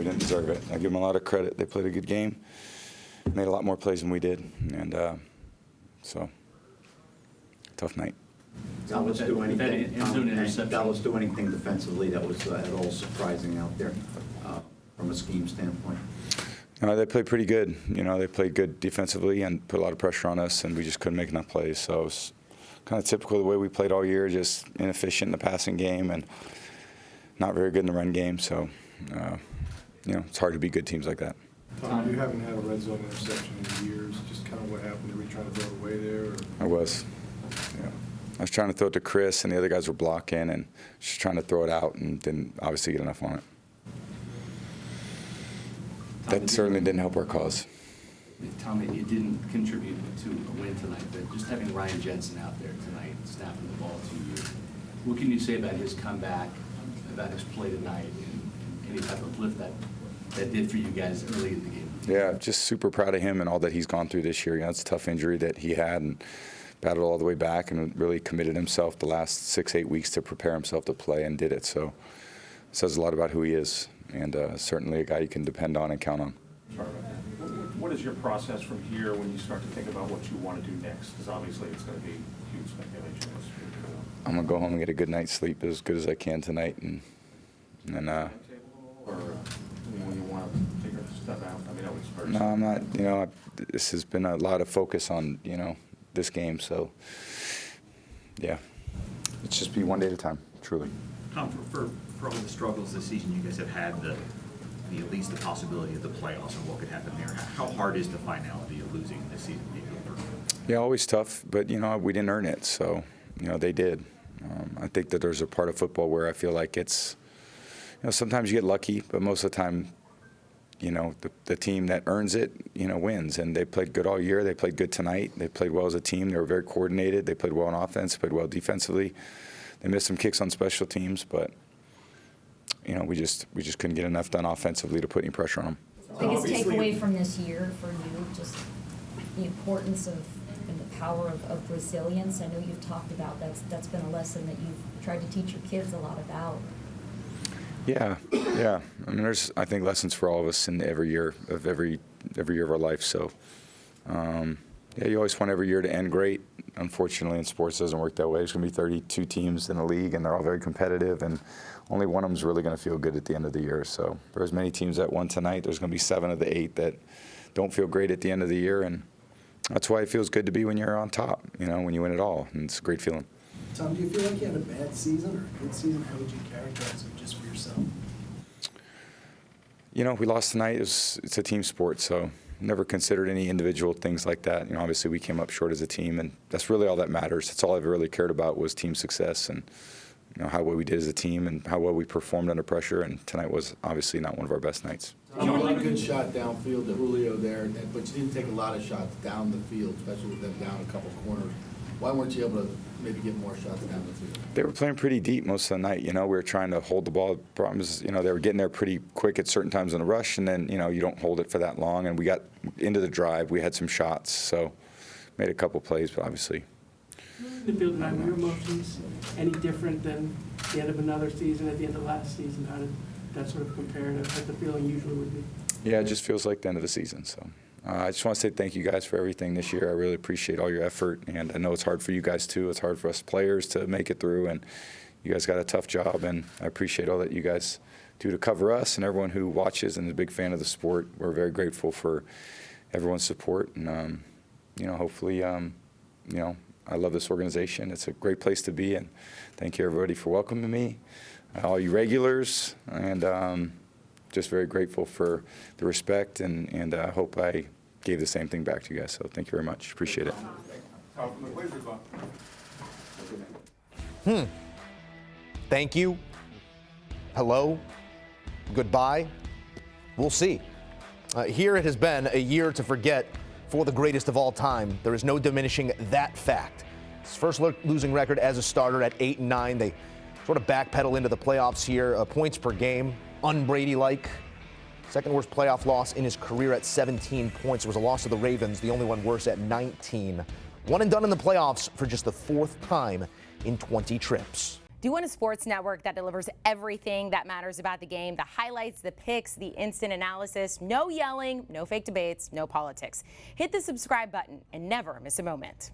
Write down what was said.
we didn't deserve it. I give them a lot of credit. They played a good game, made a lot more plays than we did, and so tough night. Dallas do anything defensively that was at all surprising out there from a scheme standpoint? They played pretty good. They played good defensively and put a lot of pressure on us, and we just couldn't make enough plays. So it was kind of typical of the way we played all year, just inefficient in the passing game and not very good in the run game. So, it's hard to beat good teams like that. Tom, you haven't had a red zone interception in years. Just kind of what happened? Were you trying to throw it away there? Or? I was. Yeah. I was trying to throw it to Chris, and the other guys were blocking, and just trying to throw it out, and didn't obviously get enough on it. That certainly didn't help our cause. Tom, it didn't contribute to a win tonight, but just having Ryan Jensen out there tonight, snapping the ball to you, what can you say about his comeback, about his play tonight, and any type of lift that did for you guys early in the game? Yeah, just super proud of him and all that he's gone through this year. It's a tough injury that he had, and battled all the way back and really committed himself the last 6-8 weeks to prepare himself to play, and did it. So it says a lot about who he is, and certainly a guy you can depend on and count on. What is your process from here when you start to think about what you want to do next? Because obviously it's going to be huge speculation. I'm going to go home and get a good night's sleep as good as I can tonight. And or when you want to figure stuff out? I mean, always first. No, I'm not. This has been a lot of focus on, this game. So, yeah, it's just be one day at a time, truly. Tom, for all the struggles this season, you guys have had at least the possibility of the playoffs and what could happen there. How hard is the finality of losing this season? Yeah, always tough, but we didn't earn it, so they did. I think that there's a part of football where I feel like it's, sometimes you get lucky, but most of the time, the team that earns it, wins. And they played good all year. They played good tonight. They played well as a team. They were very coordinated. They played well on offense. Played well defensively. They missed some kicks on special teams, but we just couldn't get enough done offensively to put any pressure on them. Biggest takeaway from this year for you, just the importance of and the power of resilience. I know you've talked about that's been a lesson that you've tried to teach your kids a lot about. Yeah. I mean, there's, I think, lessons for all of us in every year of our life. So, you always want every year to end great. Unfortunately, in sports, it doesn't work that way. There's going to be 32 teams in the league, and they're all very competitive, and only one of them is really going to feel good at the end of the year. So, there's many teams that won tonight. There's going to be 7 of the 8 that don't feel great at the end of the year, and that's why it feels good to be when you're on top. When you win it all, and it's a great feeling. Tom, do you feel like you had a bad season or a good season? How would you characterize it just for yourself? We lost tonight. It's a team sport, so never considered any individual things like that. Obviously we came up short as a team, and that's really all that matters. That's all I've really cared about was team success and how well we did as a team and how well we performed under pressure. And tonight was obviously not one of our best nights. You had a good shot downfield to Julio there, but you didn't take a lot of shots down the field, especially with them down a couple corners. Why weren't you able to maybe get more shots down the field? They were playing pretty deep most of the night. We were trying to hold the ball. The problem is, they were getting there pretty quick at certain times in a rush, and then, you don't hold it for that long. And we got into the drive. We had some shots, so made a couple plays, but obviously. The field tonight, were your emotions any different than the end of another season, at the end of last season? How did that sort of compare to what the feeling usually would be? Yeah, it just feels like the end of the season, so. I just want to say thank you guys for everything this year. I really appreciate all your effort, and I know it's hard for you guys too. It's hard for us players to make it through, and you guys got a tough job, and I appreciate all that you guys do to cover us and everyone who watches and is a big fan of the sport. We're very grateful for everyone's support, and hopefully, I love this organization. It's a great place to be, and thank you everybody for welcoming me, all you regulars, and just very grateful for the respect, and I hope I gave the same thing back to you guys. So thank you very much. Appreciate it. Thank you. Hello. Goodbye. We'll see. Here it has been a year to forget for the greatest of all time. There is no diminishing that fact. His first losing record as a starter at 8-9. They sort of backpedal into the playoffs here. Points per game. Un-Brady-like. Second worst playoff loss in his career at 17 points. It was a loss to the Ravens, the only one worse at 19. One and done in the playoffs for just the 4th time in 20 trips. Do you want a sports network that delivers everything that matters about the game? The highlights, the picks, the instant analysis, no yelling, no fake debates, no politics. Hit the subscribe button and never miss a moment.